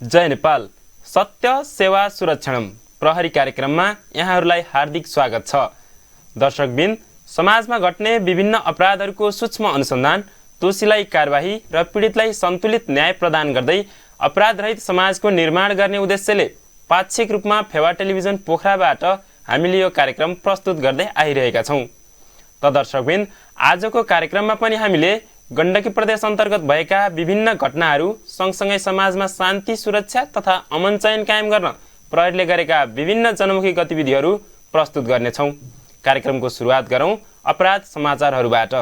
जय नेपाल सत्य सेवा सुरक्षणम प्रहरी कार्यक्रममा यहाँहरूलाई हार्दिक स्वागत छ। दर्शकबिन, समाजमा घट्ने विभिन्न अपराधहरूको सूक्ष्म अनुसन्धान, दोषीलाई कारबाही र पीडितलाई सन्तुलित न्याय प्रदान गर्दै अपराधरहित समाजको निर्माण गर्ने उद्देश्यले पाक्षिक रूपमा फेवा टेलिभिजन पोखराबाट हामीले यो कार्यक्रम प्रस्तुत गर्दै आइरहेका छौँ। त दर्शकबिन, आजको कार्यक्रममा पनि हामीले गण्डकी प्रदेश अन्तर्गत भएका विभिन्न घटनाहरू सँगसँगै समाजमा शान्ति सुरक्षा तथा अमन चयन कायम गर्न प्रहरीले गरेका विभिन्न जनमुखी गतिविधिहरू प्रस्तुत गर्नेछौँ। कार्यक्रमको सुरुवात गरौँ अपराध समाचारहरूबाट।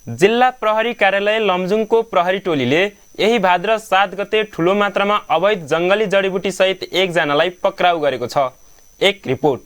जिल्ला प्रहरी कार्यालय लमजुङको प्रहरी टोलीले यही भाद्र 7 गते ठूलो मात्रामा अवैध जंगली जडीबुटी सहित एकजनालाई पक्राउ गरेको छ। एक रिपोर्ट।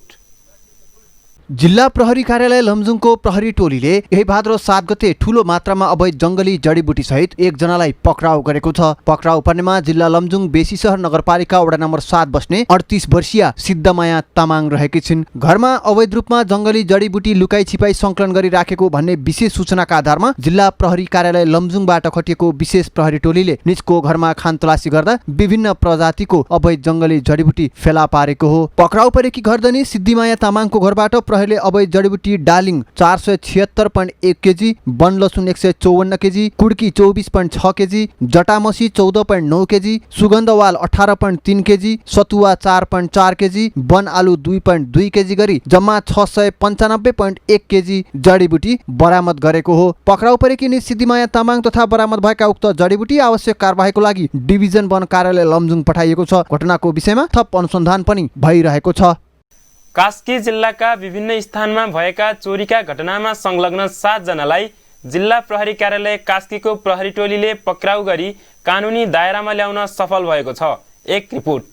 जिल्ला प्रहरी कार्यालय लमजुङको प्रहरी टोलीले यही भाद्र 7 गते ठूलो मात्रामा अवैध जंगली जडीबुटी सहित एकजनालाई पक्राउ गरेको छ। पक्राउ पर्नेमा जिल्ला लमजुङ बेसी शहर नगरपालिका वडा नम्बर 7 बस्ने 38 वर्षीय सिद्धमाया तामाङ रहेकी छिन्। घरमा अवैध रूपमा जंगली जडीबुटी लुकाई छिपाई संकलन गरी राखेको भन्ने विशेष सूचनाका आधारमा जिल्ला प्रहरी कार्यालय लमजुङबाट खटिएको विशेष प्रहरी टोलीले निजको घरमा खानतलासी गर्दा विभिन्न प्रजातिको अवैध जंगली जडीबुटी फेला पारेको हो। पक्राउ परेकी घरधनी सिद्धिमाया तामाङको घरबाट प्रहरीले अवैध जडीबुटी डालिङ 476.1 केजी, वन लसुन 154 केजी, कुड्की 24.6 केजी, जटामसी 14.9 केजी, सुगन्धवाल 18.3 केजी, सतुवा 4.4 केजी, वन आलु 2.2 केजी गरी जम्मा 695.1 केजी जडीबुटी बरामद गरेको हो। पक्राउ परेकी सिद्धिमाया तामाङ तथा बरामद भएका उक्त जडीबुटी आवश्यक कारबाहीको लागि डिभिजन वन कार्यालय लमजुङ पठाइएको छ। घटनाको विषयमा थप अनुसन्धान पनि भइरहेको छ। कास्की जिल्लाका विभिन्न स्थानमा भएका चोरीका घटनामा संलग्न 7 जनालाई जिल्ला प्रहरी कार्यालय कास्कीको प्रहरी टोलीले पक्राउ गरी कानुनी दायरामा ल्याउन सफल भएको छ। एक रिपोर्ट।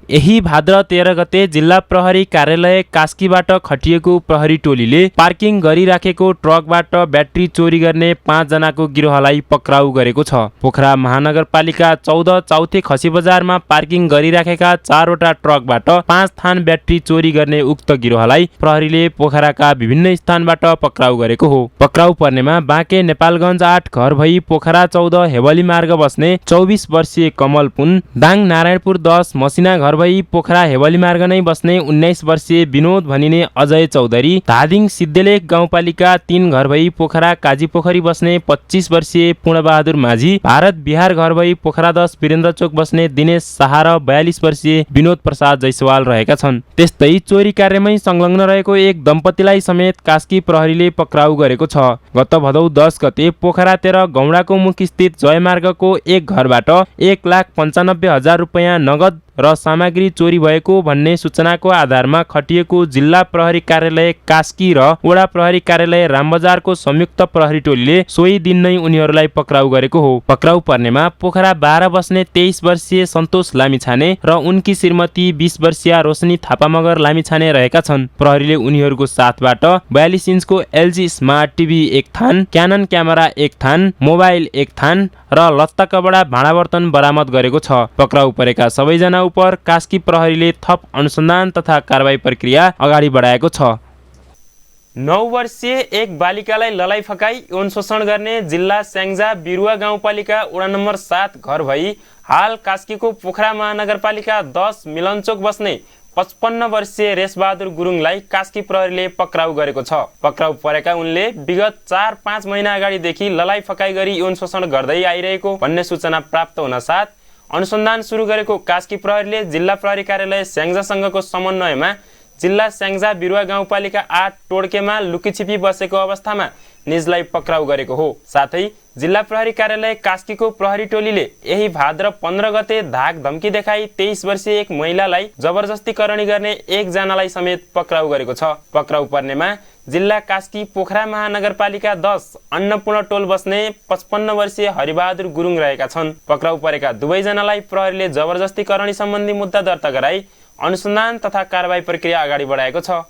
यही भाद्र 13 गते जिल्ला प्रहरी कार्यालय कास्कीबाट खटिएको प्रहरी टोलीले पार्किङ गरिराखेको ट्रकबाट ब्याट्री चोरी गर्ने 5 जनाको गिरोहलाई पक्राउ गरेको छ। पोखरा महानगरपालिका 14 चौथे खसी बजारमा पार्किङ गरिराखेका 4वटा ट्रकबाट 5 थान ब्याट्री चोरी गर्ने उक्त गिरोहलाई प्रहरीले पोखराका विभिन्न स्थानबाट पक्राउ गरेको हो। पक्राउ पर्नेमा बाँके नेपालगञ्ज 8 घर भई पोखरा 14 हेवली मार्ग बस्ने 24 वर्षीय कमल पुन, दाङ नारायणपुर 10 मसिना घर भई पोखरा हेवली मार्ग नै बस्ने 19 वर्षीय विनोद भनिने अजय चौधरी, धादिङ सिद्धलेख गाउँपालिका 3 घर भई पोखरा काजी पोखरी बस्ने 25 वर्षीय पूर्णबहादुर माझी, भारत बिहार घर भई पोखरा 10 वीरेन्द्र चोक बस्ने दिनेश शाह र 42 वर्षीय विनोद प्रसाद जैसवाल रहेका छन्। त्यस्तै चोरी कार्यमै संलग्न रहेको एक दम्पतिलाई समेत कास्की प्रहरीले पक्राउ गरेको छ। गत भदौ 10 गते पोखरा 13 गौडाको मुख स्थित जयमार्गको एक घरबाट 1,95,000 रुपैयाँ नगद र सामग्री चोरी भएको भन्ने सूचनाको आधारमा खटिएको जिल्ला प्रहरी कार्यालय कास्की र वडा प्रहरी कार्यालय रामबजारको संयुक्त प्रहरी टोलीले सोही दिन नै उनीहरूलाई पक्राउ गरेको हो। पक्राउ पर्नेमा पोखरा 12 बस्ने 23 वर्षीय सन्तोष लामिछाने र उनकी श्रीमती 20 वर्षीय रोशनी थापा मगर लामिछाने रहेका छन्। प्रहरीले उनीहरूको साथबाट 42 इन्चको LG स्मार्ट टिभी 1 थान, क्यानन क्यामेरा 1 थान, मोबाइल 1 थान र लत्ता कपडा भाँडा बर्तन बरामद गरेको छ। पक्राउ परेका सबैजना उप कास्की प्रहरीले थप अनुसन्धान तथा कारबाही प्रक्रिया अगाडि बढाएको छ। 9 वर्षीय एक बालिकालाई ललाई फकाई यौन शोषण गर्ने जिल्ला स्याङ्जा बिरुवा गाउँपालिका वडा नम्बर 7 घर भई हाल कास्कीको पोखरा महानगरपालिका 10 मिलनचोक बस्ने 55 वर्षीय रेशबहादुर गुरुङलाई कास्की प्रहरीले पक्राउ गरेको छ। पक्राउ परेका उनले विगत 4-5 महिना अगाडिदेखि ललाई फकाई गरी यौन शोषण गर्दै आइरहेको भन्ने सूचना प्राप्त हुन साथ अनुसन्धान सुरु गरेको कास्की प्रहरीले जिल्ला प्रहरी कार्यालय स्याङ्जासँगको समन्वयमा जिल्ला स्याङ्जा बिरुवा गाउँपालिका 8 टोड्केमा लुकीछिपी बसेको अवस्थामा निजलाई पक्राउ गरेको हो। साथै जिल्ला प्रहरी कार्यालय कास्कीको प्रहरी टोलीले यही भाद्र 15 गते धाक धम्की देखाई 23 वर्षीय एक महिलालाई जबरजस्ती करणी गर्ने 1 जनालाई समेत पक्राउ गरेको छ। पक्राउ पर्नेमा जिल्ला कास्की पोखरा महानगरपालिका 10 अन्नपूर्ण टोल बस्ने 55 वर्षीय हरिबहादुर गुरुङ रहेका छन्। पक्राउ परेका दुवैजनालाई प्रहरीले जबरजस्ती करणी सम्बन्धी मुद्दा दर्ता गराई अनुसन्धान तथा कारबाही प्रक्रिया अगाडि बढाएको छ।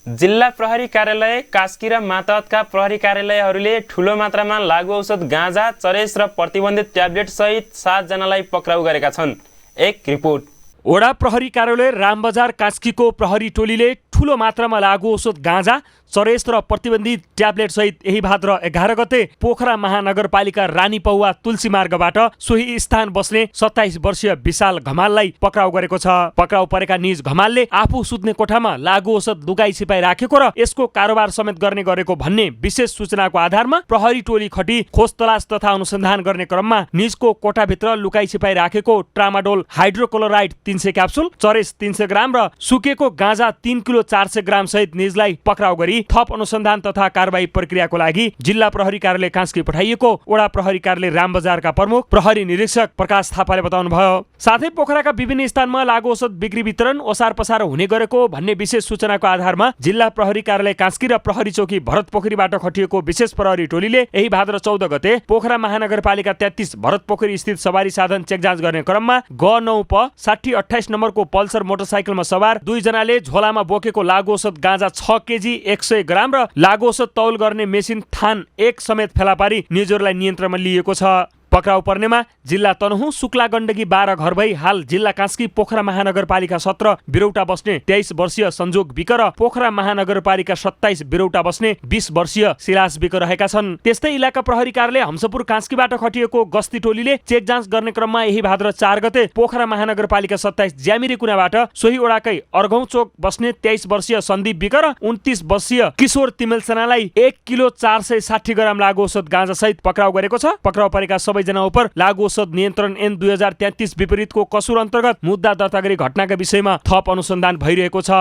जिल्ला प्रहरी कार्यालय कास्की र मातहतका प्रहरी कार्यालयहरूले ठूलो मात्रामा लागु औषध गाँजा, चरेस र प्रतिबन्धित ट्याब्लेट सहित 7 जनालाई पक्राउ गरेका छन्। एक रिपोर्ट। वडा प्रहरी कार्यालय रामबजार कास्कीको प्रहरी टोलीले ठूलो मात्रामा लागु औषध गाँजा, चरेस र प्रतिबन्धित ट्याब्लेट सहित यही भाद्र 11 गते पोखरा महानगरपालिका रानी पौवा तुलसी मार्गबाट सोही स्थान बस्ने 27 वर्षीय विशाल घमाललाई पक्राउ गरेको छ। पक्राउ परेका निज घमालले आफू सुत्ने कोठामा लागु औषध लुकाई छिपाई राखेको र यसको कारोबार समेत गर्ने गरेको भन्ने विशेष सूचनाको आधारमा प्रहरी टोली खटी खोज तलास तथा अनुसन्धान गर्ने क्रममा निजको कोठाभित्र लुकाई छिपाई राखेको ट्रामाडोल हाइड्रोक्लोराइड 300 क्याप्सुल, चरेस 300 ग्राम र सुकेको गाँजा 3 किलो 400 ग्राम सहित निजलाई पक्राउ गरी थप अनुसन्धान तथा कारबाही प्रक्रियाको लागि जिल्ला प्रहरी कार्यालय कास्की पठाइएको वडा प्रहरी कार्यालय रामबजारका प्रमुख प्रहरी निरीक्षक प्रकाश थापाले बताउनुभयो। साथै पोखराका विभिन्न स्थानमा लागु औषध बिक्री वितरण ओसार पसार हुने गरेको भन्ने विशेष सूचनाको आधारमा जिल्ला प्रहरी कार्यालय कास्की र प्रहरी चौकी भरत पोखरीबाट खटिएको विशेष प्रहरी टोलीले यही भाद्र 14 गते पोखरा महानगरपालिका 33 भरत पोखरी स्थित सवारी साधन चेक जाँच गर्ने क्रममा ग9 प 6028 नम्बरको पल्सर मोटरसाइकलमा सवार 2 जनाले झोलामा बोकेको लागु औषध गाँजा 6 केजी 100 ग्राम र लागु औषध तौल गर्ने मेसिन थान 1 समेत फेला पारी निजोरलाई नियन्त्रणमा लिएको छ। पक्राउ पर्नेमा जिल्ला तनहुँ शुक्ला गण्डकी 12 घर भई हाल जिल्ला कास्की पोखरा महानगरपालिका 17 बिरौटा बस्ने 23 वर्षीय संजोग विक र पोखरा महानगरपालिका 27 बिरौटा बस्ने 20 वर्षीय सिलास विक रहेका छन्। त्यस्तै इलाका प्रहरी कार्यालय हम्सपुर कास्कीबाट खटिएको गस्ती टोलीले चेक जाँच गर्ने क्रममा यही भाद्र 4 गते पोखरा महानगरपालिका 27 ज्यामिरे कुनाबाट सोही वडाकै अर्घौं चोक बस्ने 23 वर्षीय सन्दीप विक र 29 वर्षीय किशोर तिमेलसेनालाई 1 किलो 460 ग्राम लागु औषध गाँजा सहित पक्राउ गरेको छ। पक्राउ परेका सबैजना उप लागु औषध नियन्त्रण ऐन 2033 विपरीतको कसुर अन्तर्गत मुद्दा दर्ता गरी घटनाका विषयमा थप अनुसन्धान भइरहेको छ।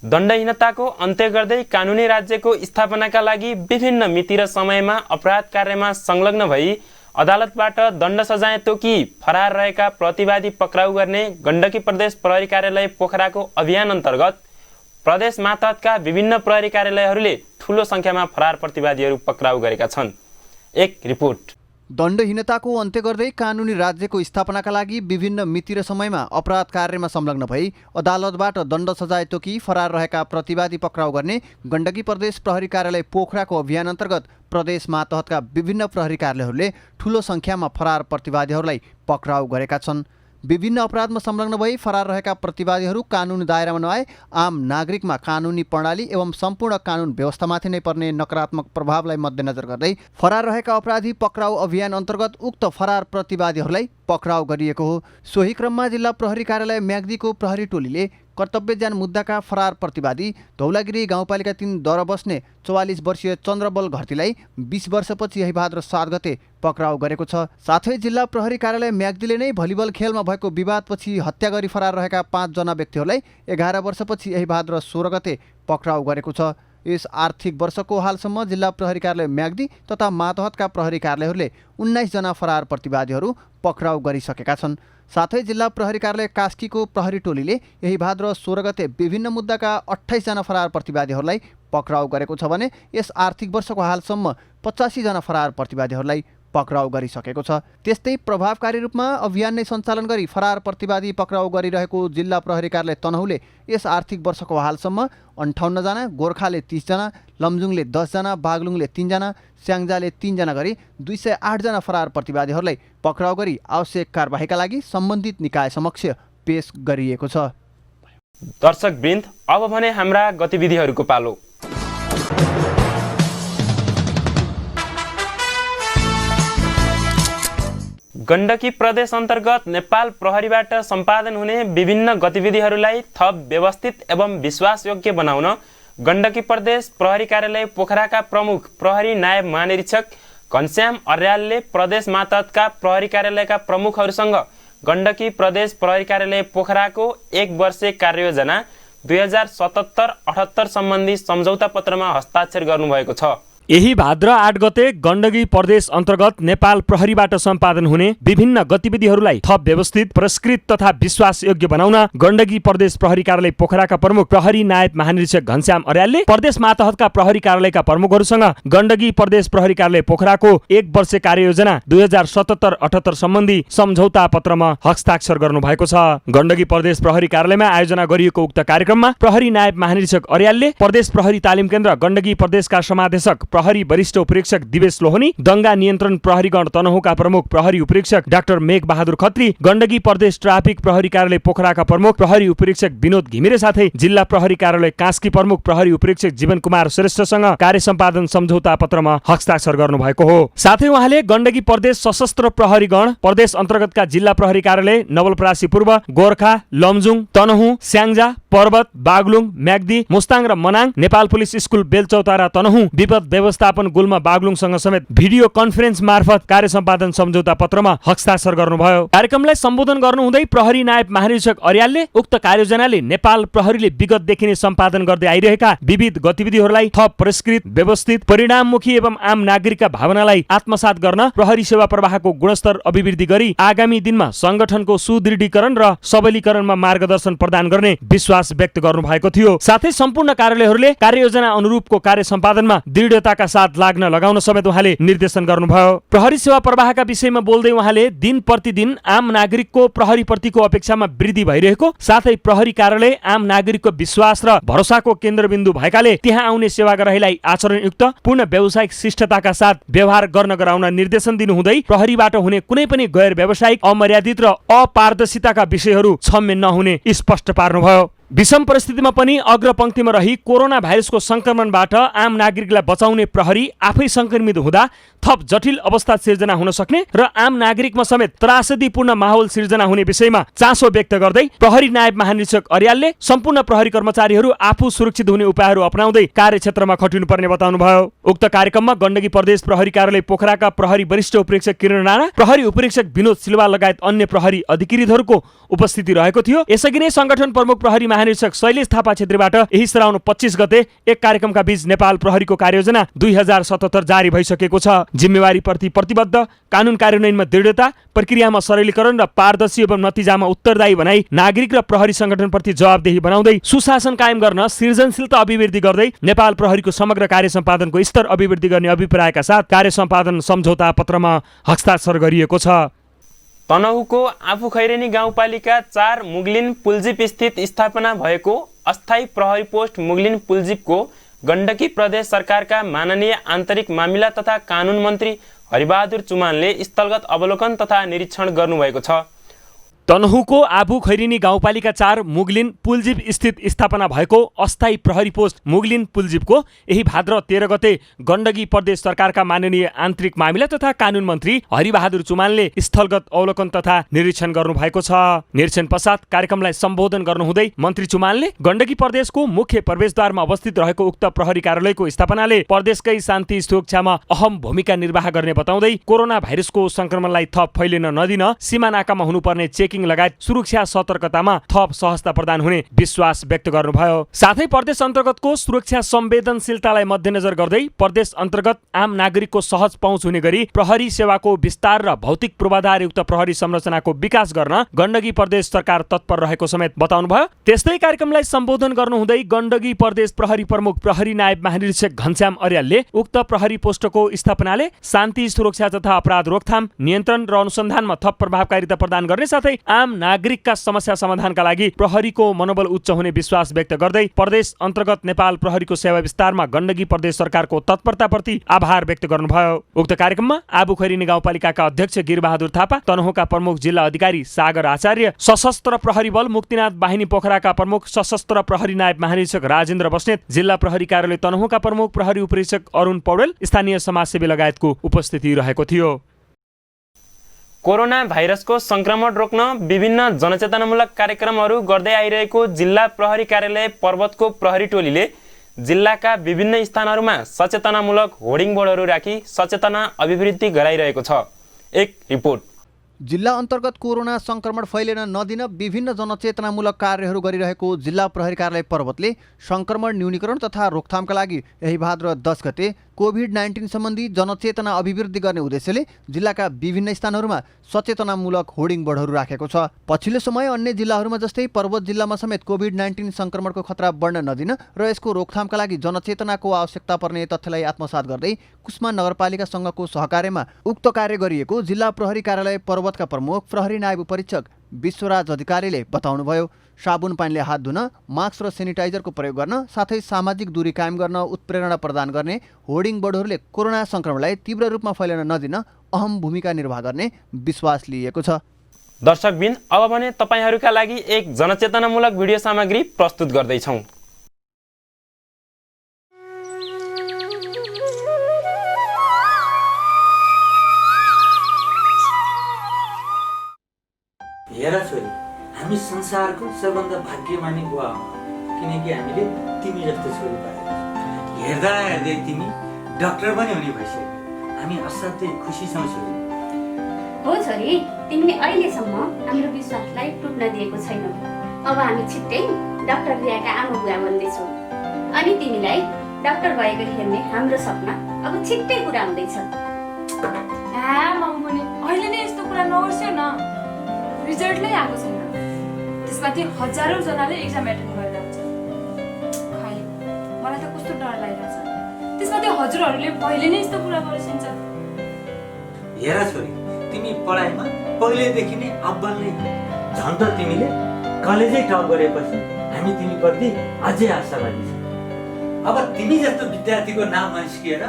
दण्डहीनताको अन्त्य गर्दै कानुनी राज्यको स्थापनाका लागि विभिन्न मिति र समयमा अपराध कार्यमा संलग्न भई अदालतबाट दण्ड सजाय तोकी फरार रहेका प्रतिवादी पक्राउ गर्ने गण्डकी प्रदेश प्रहरी कार्यालय पोखराको अभियान अन्तर्गत प्रदेश मातहतका विभिन्न प्रहरी कार्यालयहरूले ठूलो संख्यामा फरार प्रतिवादीहरू पक्राउ गरेका छन्। एक रिपोर्ट। दण्डहीनताको अन्त्य गर्दै कानुनी राज्यको स्थापनाका लागि विभिन्न मिति र समयमा अपराध कार्यमा संलग्न भई अदालतबाट दण्ड सजाय तोकी फरार रहेका प्रतिवादी पक्राउ गर्ने गण्डकी प्रदेश प्रहरी कार्यालय पोखराको अभियान अन्तर्गत प्रदेश मातहतका विभिन्न प्रहरी कार्यालयहरूले ठूलो संख्यामा फरार प्रतिवादीहरूलाई पक्राउ गरेका छन्। विभिन्न अपराधमा संलग्न भई फरार रहेका प्रतिवादीहरू कानुनी दायरामा नआए आम नागरिकमा कानुनी प्रणाली एवं सम्पूर्ण कानुन व्यवस्थामाथि नै पर्ने नकारात्मक प्रभावलाई मध्यनजर गर्दै फरार रहेका अपराधी पक्राउ अभियान अन्तर्गत उक्त फरार प्रतिवादीहरूलाई पक्राउ गरिएको हो। सोही क्रममा जिल्ला प्रहरी कार्यालय म्याग्दीको प्रहरी टोलीले कर्तव्यज्ञान मुद्दाका फरार प्रतिवादी धौलागिरी गाउँपालिका 3 दर बस्ने 44 वर्षीय चन्द्रबल घरतीलाई 20 वर्षपछि यही भाद्र 7 गते पक्राउ गरेको छ। साथै जिल्ला प्रहरी कार्यालय म्याग्दीले नै भलिबल खेलमा भएको विवादपछि हत्या गरी फरार रहेका 5 जना व्यक्तिहरूलाई 11 वर्षपछि यही भाद्र 16 गते पक्राउ गरेको छ। यस आर्थिक वर्षको हालसम्म जिल्ला प्रहरी कार्यालय म्याग्दी तथा मातहतका प्रहरी कार्यालयहरूले 19 जना फरार प्रतिवादीहरू पक्राउ गरिसकेका छन्। साथै जिल्ला प्रहरी कार्यालय कास्कीको प्रहरी टोलीले यही भाद्र 16 गते विभिन्न मुद्दाका 28 जना फरार प्रतिवादीहरूलाई पक्राउ गरेको छ भने यस आर्थिक वर्षको हालसम्म 85 जना फरार प्रतिवादीहरूलाई पक्राउ गरिसकेको छ। त्यस्तै प्रभावकारी रूपमा अभियान नै सञ्चालन गरी फरार प्रतिवादी पक्राउ गरिरहेको जिल्ला प्रहरी कार्यालय तनहुँले यस आर्थिक वर्षको हालसम्म 58 जना, गोर्खाले 30 जना, लमजुङले 10 जना, बागलुङले 3 जना, स्याङ्जाले 3 जना गरी 208 जना फरार प्रतिवादीहरूलाई पक्राउ गरी आवश्यक कारबाहीका लागि सम्बन्धित निकाय समक्ष पेश गरिएको छ। दर्शकवृन्द, अब भने हाम्रा गतिविधिहरूको पालो। गण्डकी प्रदेश अन्तर्गत नेपाल प्रहरीबाट सम्पादन हुने विभिन्न गतिविधिहरूलाई थप व्यवस्थित एवं विश्वासयोग्य बनाउन गण्डकी प्रदेश प्रहरी कार्यालय पोखराका प्रमुख प्रहरी नायब महानिरीक्षक घनश्याम अर्यालले प्रदेश मातहतका प्रहरी कार्यालयका प्रमुखहरूसँग गण्डकी प्रदेश प्रहरी कार्यालय पोखराको 1 वर्षे कार्ययोजना 2077-78 सम्बन्धी सम्झौता पत्रमा हस्ताक्षर गर्नुभएको छ। यही भाद्र 8 गते गण्डकी प्रदेश अन्तर्गत नेपाल प्रहरीबाट सम्पादन हुने विभिन्न गतिविधिहरूलाई थप व्यवस्थित, पुरस्कृत तथा विश्वासयोग्य बनाउन गण्डकी प्रदेश प्रहरी कार्यालय पोखराका प्रमुख प्रहरी नायब महानिरीक्षक घनश्याम अर्यालले प्रदेश मातहतका प्रहरी कार्यालयका प्रमुखहरूसँग गण्डकी प्रदेश प्रहरी कार्यालय पोखराको 1 वर्षे कार्ययोजना 2077-78 सम्बन्धी सम्झौता पत्रमा हस्ताक्षर गर्नुभएको छ। गण्डकी प्रदेश प्रहरी कार्यालयमा आयोजना गरिएको उक्त कार्यक्रममा प्रहरी नायब महानिरीक्षक अर्यालले प्रदेश प्रहरी तालिम केन्द्र गण्डकी प्रदेशका समादेशक प्रहरी वरिष्ठ उपरीक्षक दिवेश लोहनी, दंगा नियन्त्रण प्रहरी गण तनहुँका प्रमुख प्रहरी उपरीक्षक डाक्टर मेघ बहादुर खत्री, गण्डकी प्रदेश ट्राफिक प्रहरी कार्यालय पोखराका प्रमुख प्रहरी उपरीक्षक विनोद घिमिरे साथै जिल्ला प्रहरी कार्यालय कास्की प्रमुख प्रहरी उपरीक्षक जीवन कुमार श्रेष्ठसँग कार्य सम्पादन सम्झौता पत्रमा हस्ताक्षर गर्नुभएको हो। साथै उहाँले गण्डकी प्रदेश सशस्त्र प्रहरी गण प्रदेश अन्तर्गतका जिल्ला प्रहरी कार्यालय नवलपरासी पूर्व, गोर्खा, लमजुङ, तनहुँ, स्याङ्जा, पर्वत, बागलुङ, म्याग्दी, मुस्ताङ र मनाङ, नेपाल पुलिस स्कुल बेलचौतारा तनहुँ, विपद व्यवस्थापन गुल्मा बागलुङसँग समेत भिडियो कन्फरेन्स मार्फत कार्य सम्पादन सम्झौता पत्रमा हस्ताक्षर गर्नुभयो। कार्यक्रमलाई सम्बोधन गर्नुहुँदै प्रहरी नायब महानिरीक्षक अर्यालले उक्त कार्ययोजनाले नेपाल प्रहरीले विगतदेखि नै सम्पादन गर्दै आइरहेका विविध गतिविधिहरूलाई थप परिष्कृत, व्यवस्थित, परिणाममुखी एवं आम नागरिकका भावनालाई आत्मसात गर्न प्रहरी सेवा प्रवाहको गुणस्तर अभिवृद्धि गरी आगामी दिनमा संगठनको सुदृढीकरण र सबलीकरणमा मार्गदर्शन प्रदान गर्ने विश्वास व्यक्त गर्नुभएको थियो। साथै सम्पूर्ण कार्यालयहरूले कार्ययोजना अनुरूपको कार्य सम्पादनमा दृढताका साथ लाग्न लगाउन समेत उहाँले निर्देशन गर्नुभयो। प्रहरी सेवा प्रवाहका विषयमा बोल्दै उहाँले दिन प्रतिदिन आम नागरिकको प्रहरीप्रतिको अपेक्षामा वृद्धि भइरहेको, साथै प्रहरी कार्यालय आम नागरिकको विश्वास र भरोसाको केन्द्रबिन्दु भएकाले त्यहाँ आउने सेवाग्राहीलाई आचरणयुक्त पूर्ण व्यावसायिक शिष्टताका साथ व्यवहार गर्न गराउन निर्देशन दिनुहुँदै प्रहरीबाट हुने कुनै पनि गैर व्यावसायिक, अमर्यादित र अपारदर्शिताका विषयहरू क्षम्य नहुने स्पष्ट पार्नुभयो। विषम परिस्थितिमा पनि अग्रपंक्तिमा रही कोरोना भाइरसको संक्रमणबाट आम नागरिकलाई बचाउने प्रहरी आफै संक्रमित हुँदा थप जटिल अवस्था सिर्जना हुन सक्ने र आम नागरिकमा समेत त्रासदीपूर्ण माहौल सिर्जना हुने विषयमा चासो व्यक्त गर्दै प्रहरी नायब महानिरीक्षक अर्यालले सम्पूर्ण प्रहरी कर्मचारीहरू आफू सुरक्षित हुने उपायहरू अपनाउँदै कार्यक्षेत्रमा खटिनुपर्ने बताउनुभयो। उक्त कार्यक्रममा गण्डकी प्रदेश प्रहरी कार्यालय पोखराका प्रहरी वरिष्ठ उपरीक्षक किरण राणा, प्रहरी उपरीक्षक विनोद सिल्वा लगायत अन्य प्रहरी अधिकृतहरूको उपस्थिति रहेको थियो। यसअघि नै संगठन प्रमुख प्रहरी महानिरीक्षक शैलेश थापा छेत्रीबाट यही श्रावण 25 गते एक कार्यक्रमका बीच नेपाल प्रहरीको कार्ययोजना 2077 जारी भइसकेको छ। जिम्मेवारी प्रति प्रतिबद्ध, कानून कार्यान्वयनमा दृढता, प्रक्रियामा सरलीकरण र पारदर्शी एवं नतिजामा उत्तरदायी बनाई नागरिक र प्रहरी संगठनप्रति जवाबदेही बनाउँदै सुशासन कायम गर्न सृजनशीलता अभिवृद्धि गर्दै नेपाल प्रहरीको समग्र कार्य सम्पादनको स्तर अभिवृद्धि गर्ने अभिप्रायका साथ कार्य सम्पादन सम्झौता पत्रमा हस्ताक्षर गरिएको छ। तनहुँको आफूखैरेनी गाउँपालिका 4 मुगलिन पुल्जिप स्थित स्थापना भएको अस्थायी प्रहरी पोस्ट मुगलिन पुल्जिपको गण्डकी प्रदेश सरकारका माननीय आन्तरिक मामिला तथा कानुन मन्त्री हरिबहादुर चुमानले स्थलगत अवलोकन तथा निरीक्षण गर्नुभएको छ। तनहुँको आबु खैरिनी गाउँपालिका 4 मुगलिन पुल्जिप स्थित स्थापना भएको अस्थायी प्रहरी पोस्ट मुगलिन पुल्जिपको यही भाद्र 13 गते गण्डकी प्रदेश सरकारका माननीय आन्तरिक मामिला तथा कानुन मन्त्री हरिबहादुर चुमानले स्थलगत अवलोकन तथा निरीक्षण गर्नुभएको छ। निरीक्षण पश्चात कार्यक्रमलाई सम्बोधन गर्नुहुँदै मन्त्री चुमानले गण्डकी प्रदेशको मुख्य प्रवेशद्वारमा अवस्थित रहेको उक्त प्रहरी कार्यालयको स्थापनाले प्रदेशकै शान्ति सुरक्षामा अहम भूमिका निर्वाह गर्ने बताउँदै कोरोना भाइरसको संक्रमणलाई थप फैलिन नदिन सीमा नाकामा हुनुपर्ने चेकिङ लगायत सुरक्षा सतर्कतामा थप सहजता प्रदान हुने विश्वास व्यक्त गर्नुभयो। साथै प्रदेश अन्तर्गतको सुरक्षा संवेदनशीलतालाई मध्यनजर गर्दै प्रदेश अन्तर्गत आम नागरिकको सहज पहुँच हुने गरी प्रहरी सेवाको विस्तार र भौतिक पूर्वाधारयुक्त प्रहरी संरचनाको विकास गर्न गण्डकी प्रदेश सरकार तत्पर रहेको समेत बताउनुभयो। त्यस्तै कार्यक्रमलाई सम्बोधन गर्नुहुँदै गण्डकी प्रदेश प्रहरी प्रमुख प्रहरी नायब महानिरीक्षक घनश्याम अर्यालले उक्त प्रहरी पोस्टको स्थापनाले शान्ति सुरक्षा तथा अपराध रोकथाम, नियन्त्रण र अनुसन्धानमा थप प्रभावकारिता प्रदान गर्ने साथै आम नागरिकका समस्या समाधानका लागि प्रहरीको मनोबल उच्च हुने विश्वास व्यक्त गर्दै प्रदेश अन्तर्गत नेपाल प्रहरीको सेवा विस्तारमा गण्डकी प्रदेश सरकारको तत्परताप्रति आभार व्यक्त गर्नुभयो। उक्त कार्यक्रममा आबु खैरिनी गाउँपालिकाका अध्यक्ष गिरबहादुर थापा, तनहुँका प्रमुख जिल्ला अधिकारी सागर आचार्य, सशस्त्र प्रहरी बल मुक्तिनाथ बाहिनी पोखराका प्रमुख सशस्त्र प्रहरी नायब महानिरीक्षक राजेन्द्र बस्नेत, जिल्ला प्रहरी कार्यालय तनहुँका प्रमुख प्रहरी उपरीक्षक अरुण पौडेल, स्थानीय समाजसेवी लगायतको उपस्थिति रहेको थियो। कोरोना भाइरसको संक्रमण रोक्न विभिन्न जनचेतनामूलक कार्यक्रमहरू गर्दै आइरहेको जिल्ला प्रहरी कार्यालय पर्वतको प्रहरी टोलीले जिल्लाका विभिन्न स्थानहरूमा सचेतनामूलक होर्डिङ बोर्डहरू राखी सचेतना अभिवृद्धि गराइरहेको छ। एक रिपोर्ट। जिल्ला अन्तर्गत कोरोना संक्रमण फैलिन नदिन विभिन्न जनचेतनामूलक कार्यहरू गरिरहेको जिल्ला प्रहरी कार्यालय पर्वतले संक्रमण न्यूनीकरण तथा रोकथामका लागि यही भाद्र 10 गते कोभिड-19 सम्बन्धी जनचेतना अभिवृद्धि गर्ने उद्देश्यले जिल्लाका विभिन्न स्थानहरूमा सचेतनामूलक होर्डिङ बोर्डहरू राखेको छ। पछिल्लो समय अन्य जिल्लाहरूमा जस्तै पर्वत जिल्लामा समेत कोभिड-19 संक्रमणको खतरा बढ्न नदिन र यसको रोकथामका लागि जनचेतनाको आवश्यकता पर्ने तथ्यलाई आत्मसात गर्दै कुस्मा नगरपालिका संघको सहकार्यमा उक्त कार्य गरिएको जिल्ला प्रहरी कार्यालय पर्वतका प्रमुख प्रहरी नायब परीक्षक विश्वराज अधिकारीले बताउनुभयो। साबुन पानीले हात धुन, मास्क र सेनिटाइजरको प्रयोग गर्न साथै सामाजिक दूरी कायम गर्न उत्प्रेरणा प्रदान गर्ने होर्डिङ बोर्डहरूले कोरोना संक्रमणलाई तीव्र रूपमा फैलन नदिन अहम भूमिका निर्वाह गर्ने विश्वास लिएको छ। दर्शकबिन, अब भने तपाईहरूका लागि एक जनचेतनामूलक भिडियो सामग्री प्रस्तुत गर्दैछौँ। हेर छोरी, हामी संसारको सबभन्दा भाग्यमानी बुवा हो, किनकि हामीले तिमी जस्तो छोरी पाएका छौँ। हेर्दा हेर्दै तिमी डाक्टर पनि हुने भइसक्यो। हामी असाध्यै खुसी छौँ छोरी। हो छोरी, तिमीले अहिलेसम्म हाम्रो विश्वासलाई टुट्न दिएको छैनौ। अब हामी छिट्टै डाक्टर ल्याएका आमा बुवा बन्दैछौँ अनि तिमीलाई डाक्टर भएको हेर्ने हाम्रो सपना अब छिट्टै पुरा हुँदैछ। मम्मी पनि अहिले नै यस्तो कुरा नगर्छौ न। रिजल्ट नै आएको छैन, त्यसमाथि हजारौं जनाले एक्जाम एटेन्ड गरिरहेको छ। खै मलाई त कस्तो डर लागिरहेछ। त्यसमाथि हजुरहरूले पहिले नै यस्तो कुरा गर्छिन्छ। हेर छोरी, तिमी पढाइमा पहिलेदेखि नै अब्बल नै झन् त तिमीले कलेजै टप गरेपछि हामी तिमीप्रति अझै आशावादी छौँ। अब तिमी जस्तो विद्यार्थीको नाम निस्किएर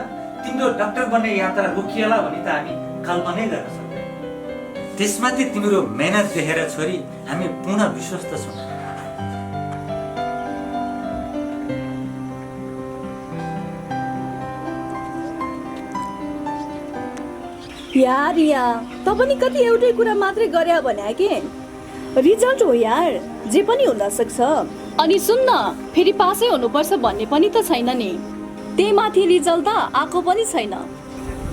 तिम्रो डाक्टर बन्ने यात्रा रोकिएला भने त हामी कल्पनै गर्न सक्दैनौँ। त्यसमाथि तिम्रो मेहनत देखेर छोरी हामी पूर्ण विश्वस्त छौँ। यार त पनि कति एउटै कुरा मात्रै गरे भने के रिजल्ट हो यार, जे पनि हुन सक्छ। अनि सुन्न, फेरि पासै हुनुपर्छ भन्ने पनि त छैन नि। त्यही माथि रिजल्ट त आएको पनि छैन।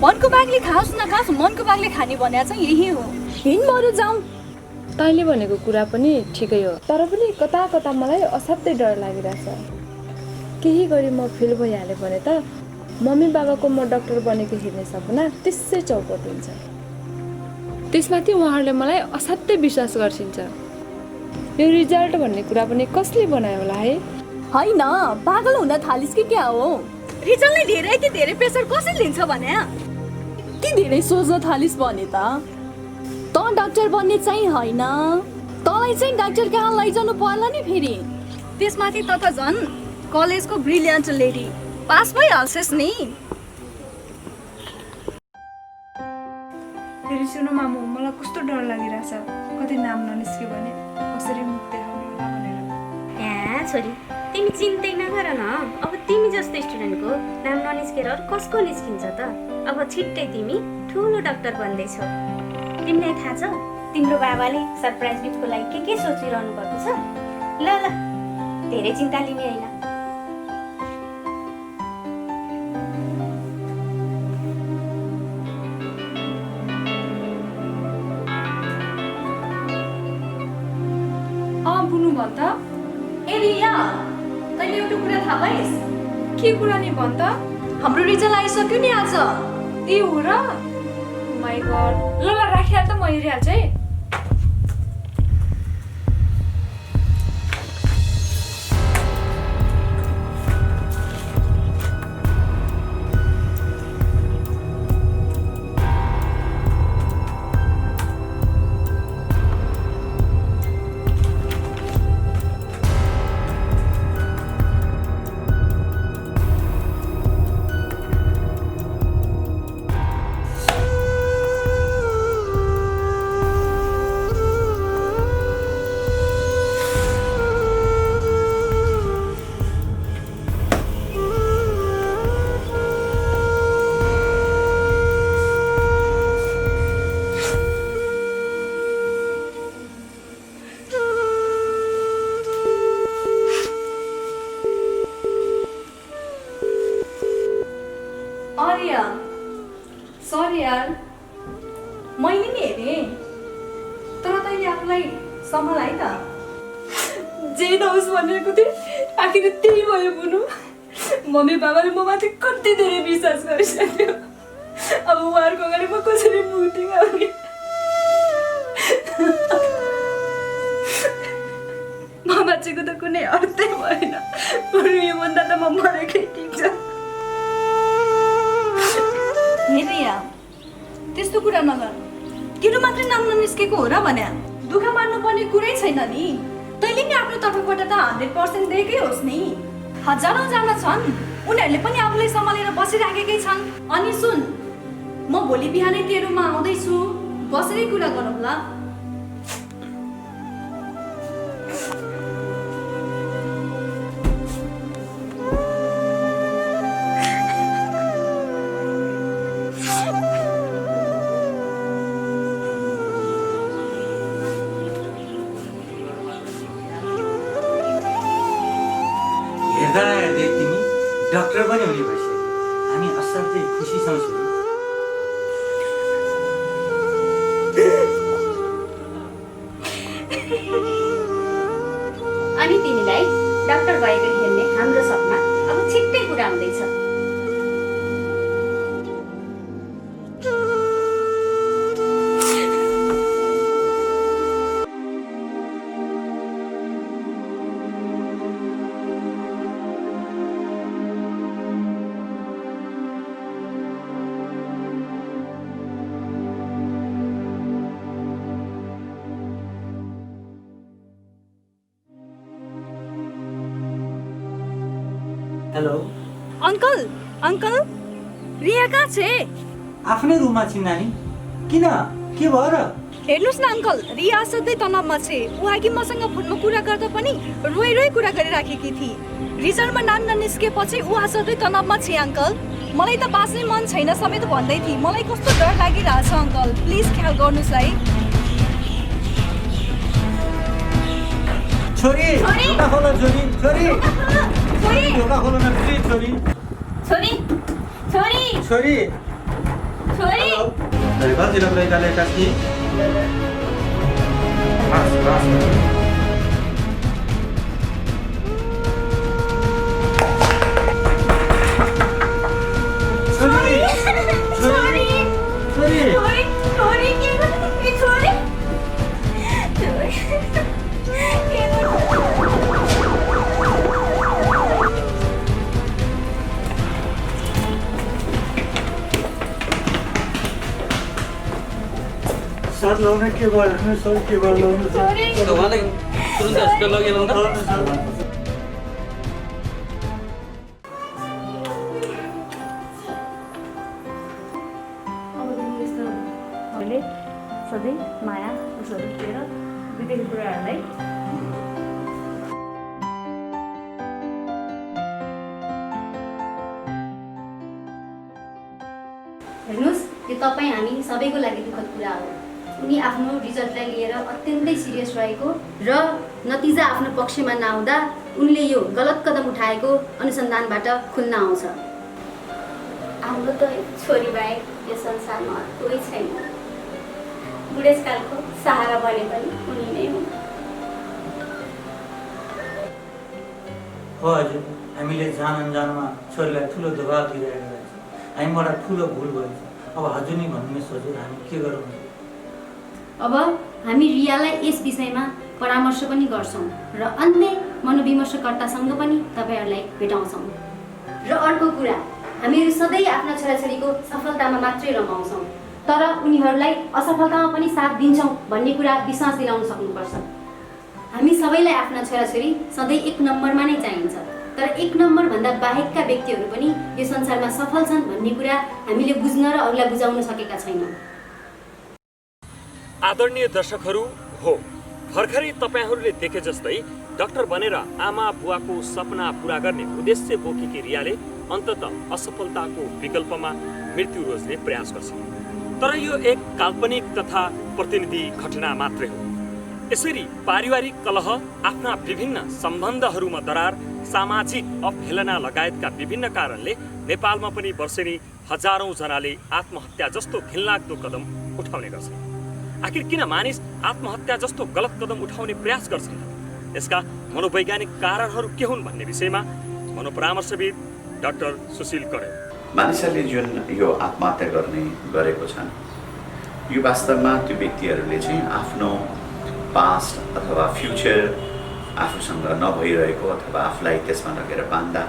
मनको बागले खाओस् नखाओस्, मनको बागले खाने भने चाहिँ यही हो। हिँड बरु जाउँ। तैँले भनेको कुरा पनि ठिकै हो, तर पनि कता कता मलाई असाध्यै डर लागिरहेछ। केही गरी म फेल भइहालेँ भने त मम्मी बाबाको म डाक्टर बनेको हेर्ने सपना त्यसै चौपट हुन्छ। त्यसमाथि उहाँहरूले मलाई असाध्यै विश्वास गर्छिन्छ। यो रिजल्ट भन्ने कुरा पनि कसले बनायो होला है? होइन, पागल हुन थालिस् कि क्या हो? रिजल्टले धेरै कि धेरै प्रेसर कसरी लिन्छ भने कि धेरै सोच्न थालिस् भने त डाक्टर बन्ने चाहिँ होइन, तँलाई चाहिँ डाक्टर कहाँ लैजानु पर्ला नि फेरि। त्यसमाथि त झन् कलेजको ब्रिलियन्ट लेडी, पास भइहाल्छस् नि। फेरि सुन मामु, मलाई कस्तो डर लागिरहेछ। कतै नाम ननिस्क्यो भने कसरी मुख देखाउने होला भनेर। छोरी, तिमी चिन्तै नगर न। अब तिमी जस्तो स्टुडेन्टको नाम ननिस्केर कसको निस्किन्छ त? अब छिट्टै तिमी ठुलो डाक्टर बन्दैछौ। तिमीलाई थाहा छ तिम्रो बाबाले सरप्राइज गिफ्टको लागि के सोचिरहनु भएको छ? ल ल, धेरै चिन्ता लिने होइन। बुनु भन् त। ए रिया, तैँले एउटा कुरा थाहा पाइस्? के कुरा नि भन् त? हाम्रो रिजल्ट आइसक्यो नि आज। ए हो र? My god. ल ल राखिहाल त, म हेरिहाल्छु है। सरी यार, मैले नि हेरेँ, तर तैँले आफूलाई सम्हाल है त। जे नहोस् भनेको थिएँ, आखिर त्यही भयो बुनु। मम्मी बाबाले म माथि कति धेरै विश्वास गरिसक्यो। अब उहाँहरूको अगाडि म कसरी मुख देखाउने? म बाँचेको त कुनै अर्थै भएन। बरु योभन्दा त म मरेकै ठिक छ। हेरिया, त्यस्तो कुरा नगर। किरो मात्रै नाम ननिस्केको हो र भने दुःख मान्नु पर्ने कुरै छैन नि। तैँले नि आफ्नो तर्फबाट त 100% दिएकै होस् नि। हजारौँजना छन्, उनीहरूले पनि आफूलाई सम्हालेर बसिराखेकै छन्। अनि सुन, म भोलि बिहानै तेरोमा आउँदैछु, बसेरै कुरा गरौँला। हेर्दा हेर्दै तिमी डाक्टर पनि हुने भइसक्यो। हामी असाध्यै खुसी छौँ छोरी। अनि तिमीलाई डाक्टर भएको हेर्ने हाम्रो सपना अब छिट्टै पुरा हुँदैछ। हेलो अङ्कल, अङ्कल, रिया कहाँ छे? आफ्नै रुममा छिन् नानी। किन, के भयो र? हेर्नुहोस् न अङ्कल, रिया असाध्यै तनावमा छे। ऊ अघि मसँग फोनमा कुरा गर्दा पनि रोइ रोइ कुरा गरिराखेकी थिए। रिजल्टमा नाम ननिस्केपछि ऊ असाध्यै तनावमा छे अङ्कल। मलाई त बाँच्ने मन छैन समेत भन्दै थिए। मलाई कस्तो डर लागिरहेछ अङ्कल, प्लिज ख्याल गर्नुहोस् है। छोरी ढोका खोल छोरी, छोरी ढोका खोल न प्लिज छोरी। छोरी छोरी छोरी छोरी dari ba tidak boleh kalian kasih mas छोरी छोरी छोरी छोरी के गर्दै छोरी साथ लाउने के भयो सर के भयो लाउनु छोरी उहाँलाई तुरुन्त हस्पिटल लगेर ल्याउनु हामीले सधैँ माया उसहरू दिएर विदेशी कुराहरूलाई हेर्नुहोस्, यो तपाईँ हामी सबैको लागि दुःखद कुरा हो। उनी आफ्नो रिजल्टलाई लिएर अत्यन्तै सिरियस रहेको र नतिजा आफ्नो पक्षमा नआउँदा उनले यो गलत कदम उठाएको अनुसन्धानबाट खुल्न आउँछ। हाम्रो त छोरी बाहेक यो संसारमा कोही छैन। बुढेसकालको सहारा बने पनि उनी नै हुन्। हो हजुर, हामीले जान अनजानमा छोरीलाई ठुलो दबाब दिइरहेको रहेछ। हामीबाट ठुलो भुल भएछ। अब हजुर नै भन्नुहोस् हजुर, हामी के गरौँ? अब हामी रियालाई यस विषयमा परामर्श पनि गर्छौँ र अन्य मनोविमर्शकर्तासँग पनि तपाईँहरूलाई भेटाउँछौँ। र अर्को कुरा, हामीहरू सधैँ आफ्ना छोराछोरीको सफलतामा मात्रै रमाउँछौँ, तर उनीहरूलाई असफलतामा पनि साथ दिन्छौँ भन्ने कुरा विश्वास दिलाउन सक्नुपर्छ। हामी सबैलाई आफ्ना छोराछोरी सधैँ 1 नम्बरमा नै चाहिन्छ, तर 1 नम्बरभन्दा बाहेकका व्यक्तिहरू पनि यो संसारमा सफल छन् भन्ने कुरा हामीले बुझ्न र अरूलाई बुझाउन सकेका छैनौँ। आदरणीय दर्शकहरू, हो भर्खरै तपाईँहरूले देखे जस्तै डाक्टर बनेर आमा बुवाको सपना पूरा गर्ने उद्देश्य बोकेकी रियाले अन्ततः असफलताको विकल्पमा मृत्यु रोज्ने प्रयास गर्छ। तर यो एक काल्पनिक तथा प्रतिनिधि घटना मात्रै हो। यसरी पारिवारिक कलह, आफ्ना विभिन्न सम्बन्धहरूमा दरार, सामाजिक अवहेलना लगायतका विभिन्न कारणले नेपालमा पनि वर्षेनी हजारौं जनाले आत्महत्या जस्तो घिनलाग्दो कदम उठाउने गर्छन्। आखिर किन मानिस आत्महत्या जस्तो गलत कदम उठाउने प्रयास गर्छन्? यसका मनोवैज्ञानिक कारणहरू के हुन् भन्ने विषयमा मनोपरामर्शविद डाक्टर सुशील कडेल। मानिसहरूले जुन यो आत्महत्या गरेको छन्, यो वास्तवमा त्यो व्यक्तिहरूले चाहिँ आफ्नो पास्ट अथवा फ्युचर आफूसँग नभइरहेको अथवा आफूलाई त्यसमा लगेर बाँध्दा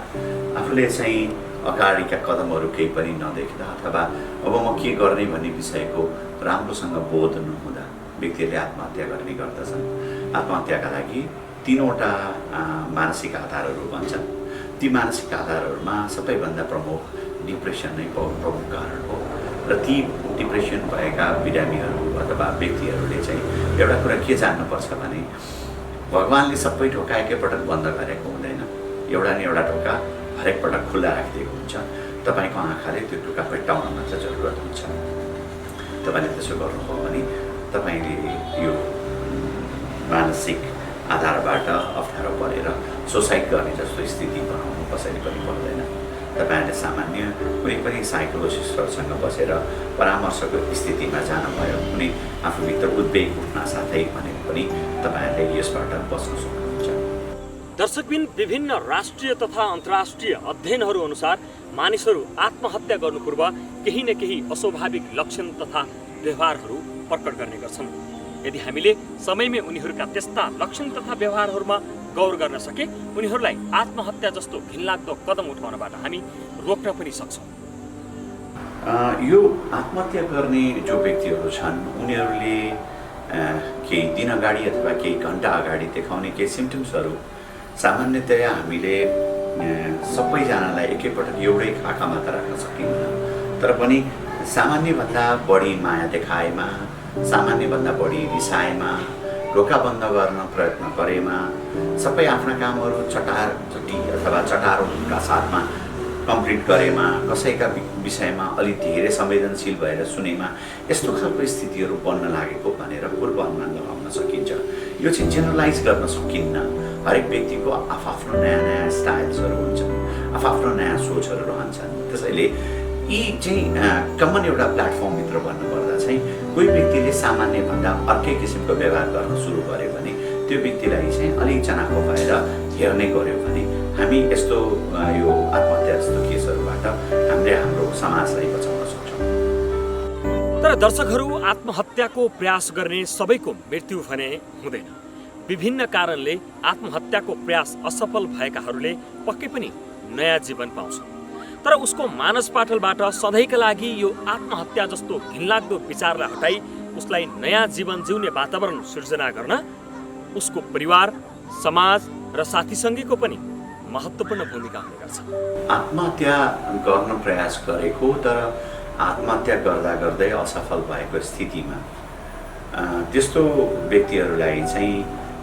आफूले चाहिँ अगाडिका कदमहरू केही पनि नदेख्दा अथवा अब म के गर्ने भन्ने विषयको राम्रोसँग बोध नहुँदा व्यक्तिहरूले आत्महत्या गर्ने गर्दछन्। आत्महत्याका लागि 3वटा मानसिक आधारहरू भन्छन्। ती मानसिक आधारहरूमा सबैभन्दा प्रमुख डिप्रेसन नै प्रमुख कारण हो र ती डिप्रेसन भएका बिरामीहरू अथवा व्यक्तिहरूले चाहिँ एउटा कुरा के जान्नुपर्छ भने भगवानले सबै ढोका एकैपटक बन्द गरेको हुँदैन, एउटा न एउटा ढोका हरेक पटक खुल्ला राखिदिएको हुन्छ। तपाईँको आँखाले त्यो ढोका भेट्टाउन मात्र जरुरत हुन्छ। तपाईँले त्यसो गर्नुभयो भने तपाईँले यो मानसिक आधारबाट अप्ठ्यारो परेर सुसाइड गर्ने जस्तो स्थिति बनाउनु कसैले पनि पर्दैन। तपाईँहरूले सामान्य कुनै पनि साइकोलोजिस्टहरूसँग बसेर परामर्शको स्थितिमा जानुभयो कुनै आफूभित्र उद्वेग उठ्न साथै भनेको पनि तपाईँहरूले यसबाट बच्न सक्नुहुन्छ। दर्शकबिन, विभिन्न राष्ट्रिय तथा अन्तर्राष्ट्रिय अध्ययनहरू अनुसार मानिसहरू आत्महत्या गर्नु पूर्व केही न केही अस्वाभाविक लक्षण तथा व्यवहारहरू प्रकट गर्ने गर्छन्। यदि हामीले समयमै उनीहरूका त्यस्ता लक्षण तथा व्यवहारहरूमा गौर गर्न सके उनीहरूलाई आत्महत्या जस्तो घिनलाग्दो कदम उठाउनबाट हामी रोक्न पनि सक्छौँ। यो आत्महत्या गर्ने जो व्यक्तिहरू छन् उनीहरूले केही दिन अगाडि अथवा केही घन्टा अगाडि देखाउने केही सिम्टम्सहरू सामान्यतया हामीले सबैजनालाई एकैपटक एउटै खाकामा त राख्न सकिन्न, तर पनि सामान्यभन्दा बढी माया देखाएमा, सामान्यभन्दा बढी रिसाएमा, ढोका बन्द गर्न प्रयत्न गरेमा, सबै आफ्ना कामहरू चटारचटी अथवा चटारोका साथमा कम्प्लिट गरेमा, कसैका विषयमा अलिक धेरै संवेदनशील भएर सुनेमा यस्तो खालको स्थितिहरू बन्न लागेको भनेर पूर्व अनुमान लगाउन सकिन्छ। यो चाहिँ जेनरलाइज गर्न सकिन्न। हरेक व्यक्तिको आफ्नो नयाँ नयाँ स्टाइल्सहरू हुन्छन्, आफ्नो नयाँ सोचहरू रहन्छन्। त्यसैले यी चाहिँ कमन एउटा प्लेटफर्मभित्र भन्नुपर्दा चाहिँ कोही व्यक्तिले सामान्यभन्दा अर्कै किसिमको व्यवहार गर्न सुरु गर्यो भने त्यो व्यक्तिलाई चाहिँ अलिक चनाखो भएर हेर्ने गर्यो भने हामी यस्तो यो आत्महत्या जस्तो केसहरूबाट हामीले हाम्रो समाजलाई बचाउन सक्छौँ। तर दर्शकहरू, आत्महत्याको प्रयास गर्ने सबैको मृत्यु भने हुँदैन। विभिन्न कारणले आत्महत्याको प्रयास असफल भएकाहरूले पक्कै पनि नयाँ जीवन पाउँछन्। तर उसको मानसपाटलबाट सधैँका लागि यो आत्महत्या जस्तो घिनलाग्दो विचारलाई हटाई उसलाई नयाँ जीवन जिउने वातावरण सिर्जना गर्न उसको परिवार, समाज र साथीसँगैको पनि महत्त्वपूर्ण भूमिका हुने गर्छ। आत्महत्या गर्न प्रयास गरेको तर आत्महत्या गर्दा गर्दै असफल भएको स्थितिमा त्यस्तो व्यक्तिहरूलाई चाहिँ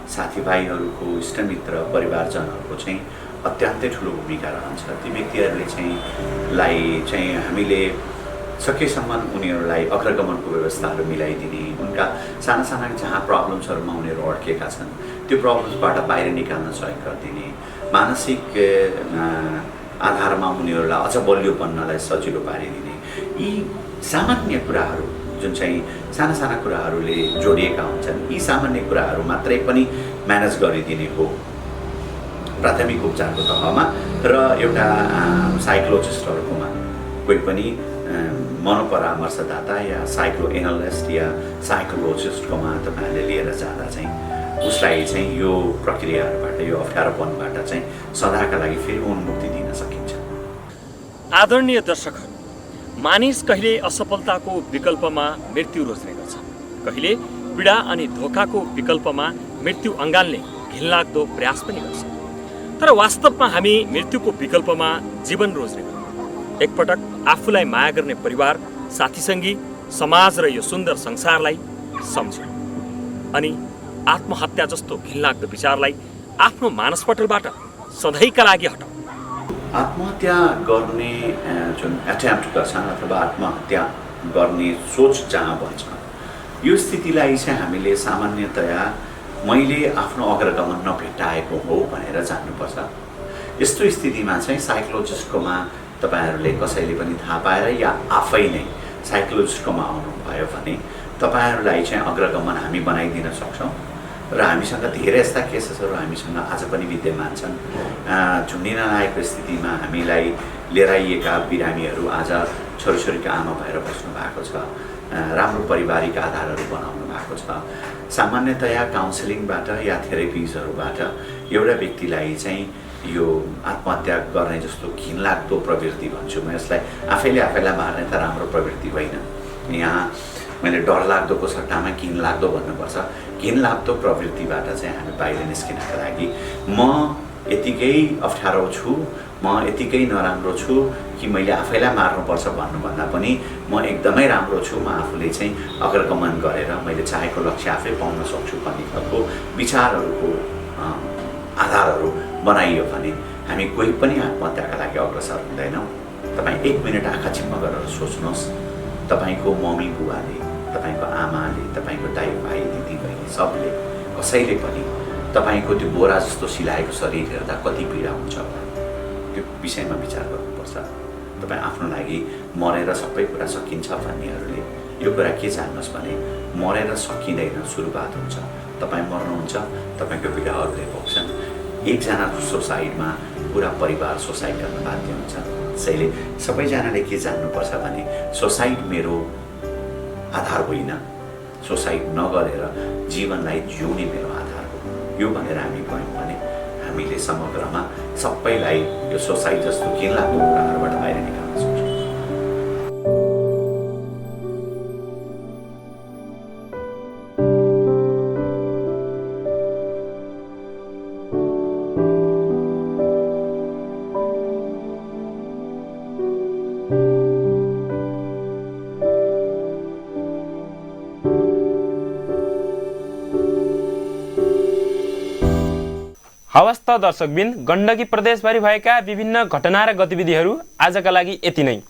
साथीभाइहरूको, इष्टमित्र, परिवारजनहरूको चाहिँ अत्यन्तै ठुलो भूमिका रहन्छ। ती व्यक्तिहरूले चाहिँ हामीले सकेसम्म उनीहरूलाई अग्रगमनको व्यवस्थाहरू मिलाइदिने, उनका साना साना जहाँ प्रब्लम्सहरूमा उनीहरू अड्केका छन् त्यो प्रब्लम्सबाट बाहिर निकाल्न सहयोग गरिदिने, मानसिक आधारमा उनीहरूलाई अझ बलियो बन्नलाई सजिलो पारिदिने, यी सामान्य कुराहरू जुन चाहिँ साना साना कुराहरूले जोडिएका हुन्छन्, यी सामान्य कुराहरू मात्रै पनि म्यानेज गरिदिने हो प्राथमिक उपचारको तहमा र एउटा साइकोलोजिस्टहरूकोमा कोही पनि मनोपरामर्शदाता या साइक्लो एनालिस्ट या साइकोलोजिस्टकोमा तपाईँहरूले लिएर जाँदा चाहिँ उसलाई चाहिँ यो प्रक्रियाहरूबाट, यो अप्ठ्यारोपनबाट चाहिँ सदाका लागि फेरि उन्मुक्ति दिन सकिन्छ। आदरणीय दर्शकहरू, मानिस कहिले असफलताको विकल्पमा मृत्यु रोज्ने गर्छ, कहिले पीडा अनि धोकाको विकल्पमा मृत्यु अँगाल्ने घिनलाग्दो प्रयास पनि गर्छ। तर वास्तवमा हामी मृत्युको विकल्पमा जीवन रोज्ने गर्छौँ। एकपटक आफूलाई माया गर्ने परिवार, साथीसङ्गी, समाज र यो सुन्दर संसारलाई सम्झौँ अनि आत्महत्या जस्तो घिनलाग्दो विचारलाई आफ्नो मानसपटलबाट सधैँका लागि हटाऊ। आत्महत्या गर्ने जुन एटेम्प्ट गर्छन् अथवा आत्महत्या गर्ने सोच जहाँ बन्छ, यो स्थितिलाई चाहिँ हामीले सामान्यतया मैले आफ्नो अग्रगमन नभेट्टाएको हो भनेर जान्नुपर्छ। यस्तो स्थितिमा चाहिँ साइकोलोजिस्टकोमा तपाईँहरूले कसैले पनि थाहा पाएर या आफै नै साइकोलोजिस्टकोमा आउनुभयो भने तपाईँहरूलाई चाहिँ अग्रगमन हामी बनाइदिन सक्छौँ र हामीसँग धेरै यस्ता केसेसहरू हामीसँग आज पनि विद्यमान छन्। झुन्डिन लागेको स्थितिमा हामीलाई लिएर आइएका बिरामीहरू आज छोरीछोरीका आमा भएर बस्नु भएको छ, राम्रो पारिवारिक आधारहरू बनाउनु भएको छ। सामान्यतया काउन्सिलिङबाट या थेरेपिजहरूबाट एउटा व्यक्तिलाई चाहिँ यो आत्महत्या गर्ने जस्तो घिनलाग्दो प्रवृत्ति भन्छु म यसलाई, आफैले आफैलाई मार्ने त राम्रो प्रवृत्ति होइन। यहाँ मैले डरलाग्दोको सट्टामा घिनलाग्दो भन्नुपर्छ। घिनलाग्दो प्रवृत्तिबाट चाहिँ हामी बाहिर निस्किनका लागि म यतिकै अप्ठ्यारो छु, म यतिकै नराम्रो छु कि मैले आफैलाई मार्नुपर्छ भन्नुभन्दा पनि म एकदमै राम्रो छु, म आफूले चाहिँ अग्रगमन गरेर मैले चाहेको लक्ष्य आफै पाउन सक्छु भन्ने खालको विचारहरूको आधारहरू बनाइयो भने हामी कोही पनि आत्महत्याका लागि अग्रसर हुँदैनौँ। तपाईँ 1 मिनट आँखा चिम्म गरेर सोच्नुहोस्, तपाईँको मम्मी बुवाले, तपाईँको आमाले, तपाईँको दाइ भाइ दिदी बहिनी सबले कसैले पनि तपाईँको त्यो बोरा जस्तो सिलाएको शरीर हेर्दा कति पीडा हुन्छ त्यो विषयमा विचार गर्नुपर्छ। तपाईँ आफ्नो लागि मरेर सबै कुरा सकिन्छ भन्नेहरूले यो कुरा के जान्नुहोस् भने मरेर सकिँदैन, सुरुवात हुन्छ। तपाईँ मर्नुहुन्छ, तपाईँको पीडा अरूले भोग्छन्। एकजना सुसाइडमा पुरा परिवार सुसाइड गर्न बाध्य हुन्छ। त्यसैले सबैजनाले के जान्नुपर्छ भने सुसाइड मेरो आधार होइन, सुसाइड नगरेर जीवनलाई जिउने मेरो आधार हो। यो भनेर हामी गयौँ भने हामीले समग्रमा सबैलाई यो सुसाइड जस्तो घिनलाग्दो कुराहरूबाट बाहिर निकाल्न सक्छौँ। हवस् त दर्शकबिन, गण्डकी प्रदेशभरि भएका विभिन्न घटना र गतिविधिहरू आजका लागि यति नै।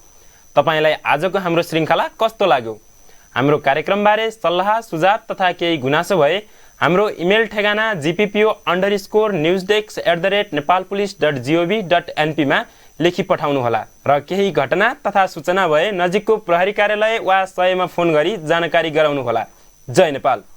तपाईँलाई आजको हाम्रो श्रृङ्खला कस्तो लाग्यो? हाम्रो कार्यक्रमबारे सल्लाह सुझाव तथा केही गुनासो भए हाम्रो इमेल ठेगाना gppo_newsdesk@nepalpolice.gov.np मा लेखी पठाउनुहोला र केही घटना तथा सूचना भए नजिकको प्रहरी कार्यालय वा 100 मा फोन गरी जानकारी गराउनुहोला। जय नेपाल।